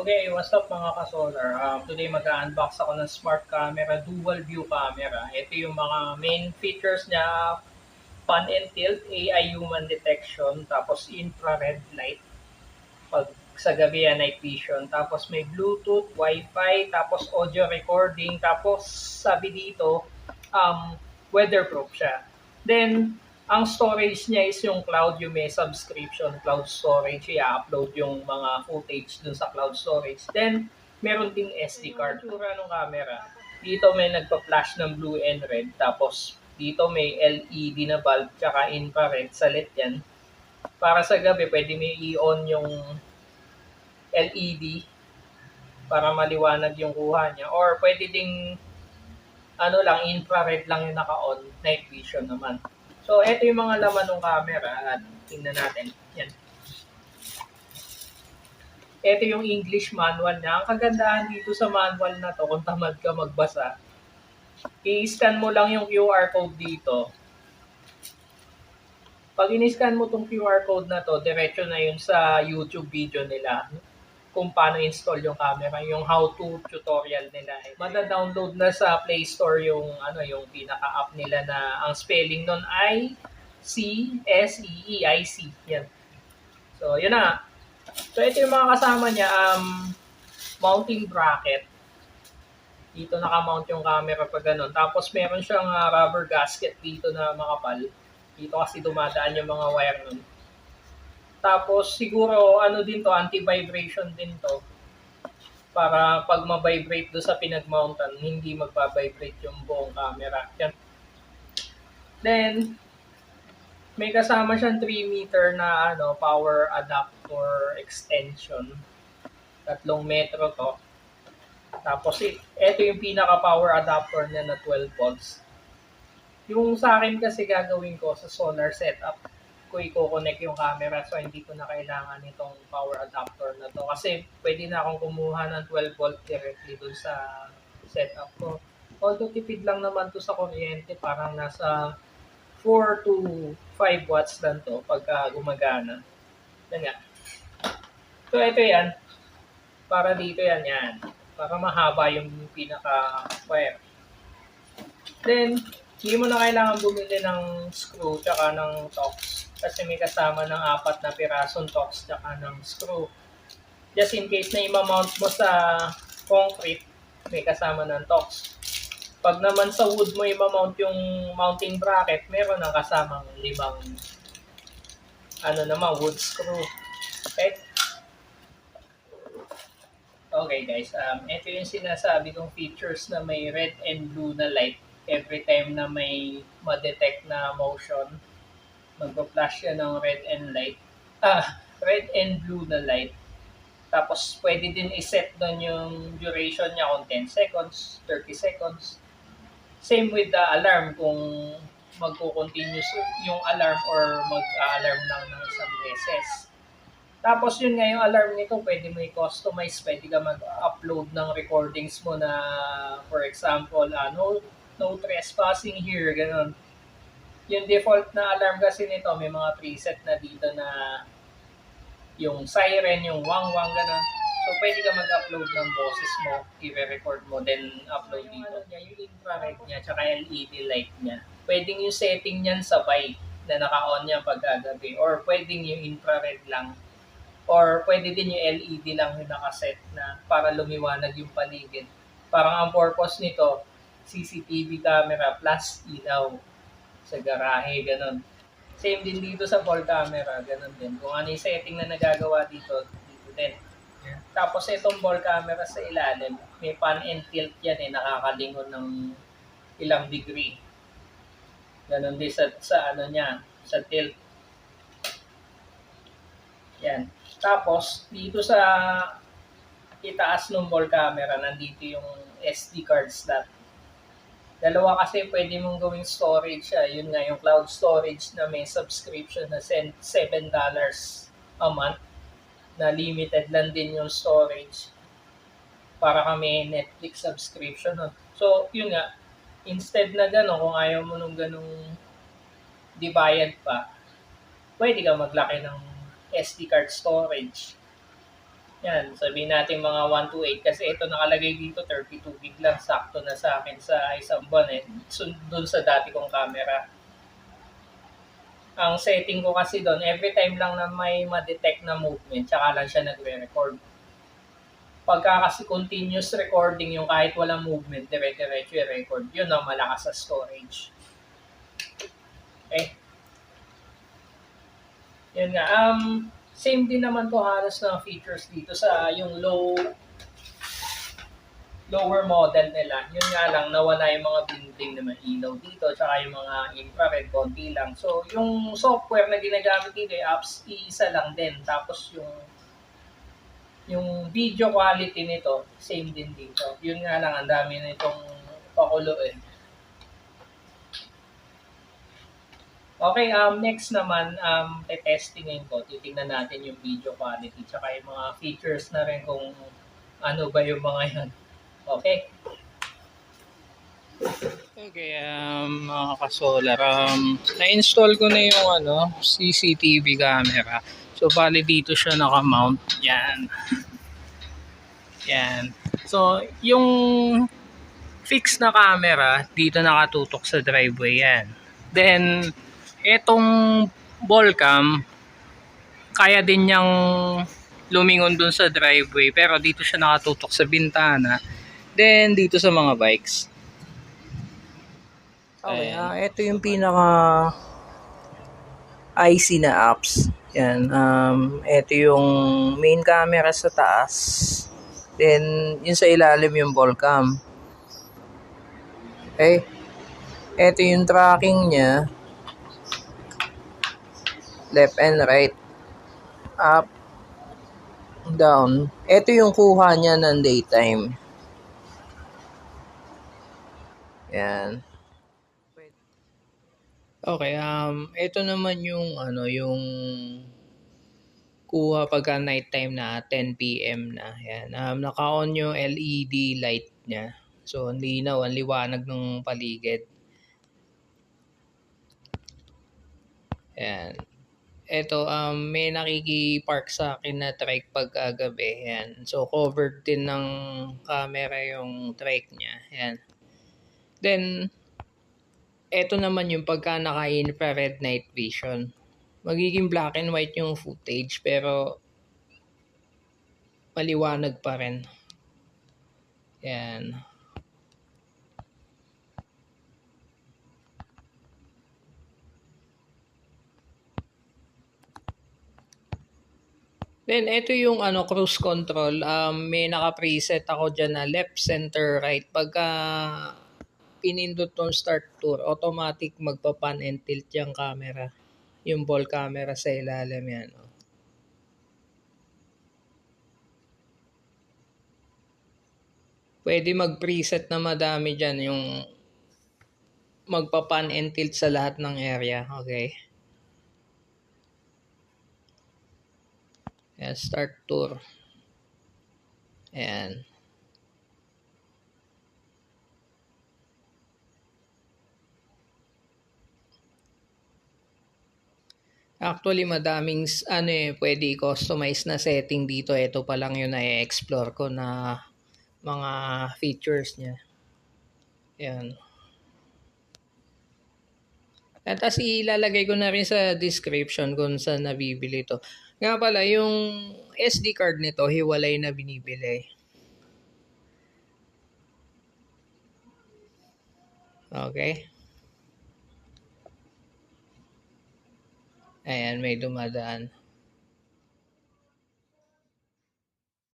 Okay, what's up mga ka-solar? Today mag-unbox ako ng smart camera, dual view camera. Ito yung mga main features niya, pan and tilt, AI human detection, tapos infrared light, pag sa gabi yan, night vision, tapos may Bluetooth, Wi-Fi, tapos audio recording, tapos sabi dito, um, weatherproof siya. Then, ang storage niya is yung cloud, yung may subscription cloud storage, i-upload yung mga footage dun sa cloud storage. Then, meron ding SD card. Tura ng camera. Dito may nagpa-flash ng blue and red, tapos dito may LED na bulb, tsaka infrared sa LED yan. Para sa gabi, pwede may i-on yung LED para maliwanag yung kuha niya. Or pwede ding infrared lang yung naka-on, night vision naman. So, ito yung mga laman ng camera at tingnan natin. Yan. Ito yung English manual niya. Ang kagandahan dito sa manual na to, kung tamad ka magbasa, i-scan mo lang yung QR code dito. Pag in-scan mo tong QR code na to, diretso na yun sa YouTube video nila kung paano install yung camera, yung how-to tutorial nila. Mada-download na sa Play Store yung yung pinaka-app nila na ang spelling nun ay CSEEIC. Yan. So, yun na. So, ito yung mga kasama niya, mounting bracket. Dito naka-mount yung camera pag ganun. Tapos meron siyang rubber gasket dito na makapal. Dito kasi dumadaan yung mga wire nun. Tapos siguro din to, anti-vibration din to. Para pag ma-vibrate do sa pinag-mountan, hindi magpa-vibrate yung buong camera. Yan. Then, may kasama siyang 3 meter na power adapter extension. 3 metro to. Tapos ito yung pinaka-power adapter niya na 12 volts. Yung sa akin kasi gagawin ko sa solar setup, ko i-connect yung camera, so hindi ko na kailangan itong power adapter na to kasi pwede na akong kumuha ng 12 volt directly dun sa setup ko. Although tipid lang naman to sa kuryente, parang nasa 4 to 5 watts lang to pagka gumagana. Yan nga. So ito yan. Para dito yan. Para mahaba yung pinaka wire. Then, hindi mo na kailangan bumili ng screw tsaka ng tox kasi may kasama ng 4 na pirasong tox tsaka ng screw. Just in case na i-mount mo sa concrete, may kasama ng tox. Pag naman sa wood mo i-mount yung mounting bracket, meron ng kasamang 5 wood screw. Okay? Okay guys, ito yung sinasabi kong features na may red and blue na light every time na may ma-detect na motion. Magpa-flash yan ng red and blue na light. Tapos pwede din i-set doon yung duration niya kung 10 seconds, 30 seconds. Same with the alarm kung magko-continuous yung alarm or mag-alarm lang ng isang beses. Tapos yun nga yung alarm nito, pwede mo i-customize, pwede ka mag-upload ng recordings mo na for example, no trespassing here, ganun. Yung default na alarm kasi nito, may mga preset na dito na yung siren, yung wang-wang, gano'n. So, pwede ka mag-upload ng boses mo, i-record mo, then upload dito. Yung infrared niya, tsaka LED light niya. Pwedeng yung setting niyan sabay na naka-on niya pagkagabi. Or pwedeng yung infrared lang. Or pwede din yung LED lang yung nakaset na para lumiwanag yung paligid. Parang ang purpose nito, CCTV camera plus ilaw sa garahe, ganun. Same din dito sa wall camera, ganun din. Kung ano yung setting na nagagawa dito, dito din. Tapos itong wall camera sa ilalim, may pan and tilt yan nakakalingon ng ilang degree. Ganun din sa sa tilt. Yan. Tapos, dito sa itaas ng wall camera, nandito yung SD card slot. Dalawa kasi pwede mong gawing storage siya. Yun nga, yung cloud storage na may subscription na $7 a month na limited lang din yung storage para kami Netflix subscription. So, yun nga, instead na gano'n, kung ayaw mo nung gano'ng di bayad pa, pwede ka maglaki ng SD card storage. Yan, sabihin natin mga 128 kasi ito nakalagay dito 32 gig lang, sakto na sa akin sa isang buwan eh. Dun sa dati kong camera. Ang setting ko kasi doon, every time lang na may ma-detect na movement, tsaka lang siya nagre-record. Pagka kasi continuous recording yung kahit walang movement, dire-diretso yung record, yun ang malakas sa storage. Okay? Yun nga, same din naman to halos ng features dito sa yung lower model nila. Yun nga lang, nawala yung mga blinking na may ilaw dito, tsaka yung mga infrared, konti lang. So, yung software na ginagamit dito, apps, isa lang din. Tapos yung video quality nito, same din dito. Yun nga lang, ang dami nitong pakulo eh. Okay, next naman, testingin ko. Titingnan natin yung video quality, tsaka yung mga features na rin kung ano ba yung mga yan. Okay? Okay, mga kasolar, na-install ko na yung CCTV camera. So, bali dito siya naka-mount. Yan. Yan. So, yung fixed na camera, dito nakatutok sa driveway yan. Then, etong ball cam, kaya din niyang lumingon dun sa driveway. Pero dito siya nakatutok sa bintana. Then, dito sa mga bikes. Okay, ito yung pinaka IC na apps. Yan, ito yung main camera sa taas. Then, yun sa ilalim yung ball cam. Okay. Ito yung tracking niya. Left and right. Up. Down. Ito yung kuha niya ng daytime. Yan. Okay, ito naman yung yung kuha pagka nighttime na 10 PM na. Yan. Naka-on yung LED light niya. So, ang linaw, ang liwanag ng paligid. Yan. Ito, may nakikipark sa akin na trike pagkagabi. Yan. So, covered din ng camera yung trike niya. Yan. Then, ito naman yung pagka naka-infrared night vision. Magiging black and white yung footage pero maliwanag pa rin. Yan. Then, ito yung cruise control. May naka-preset ako dyan na left, center, right. Pagka pinindot tong start tour, automatic magpa-pan and tilt yung camera. Yung ball camera sa ilalim yan. Pwede mag-preset na madami dyan yung magpa-pan and tilt sa lahat ng area. Okay. Ayan, start tour. Ayan. Actually, madaming pwede i-customize na setting dito. Ito pa lang yung na-explore ko na mga features niya. Ayan. At as ilalagay ko na rin sa description kung saan nabibili ito. Nga pala, yung SD card nito, hiwalay na binibili. Okay. Ayan, may dumadaan.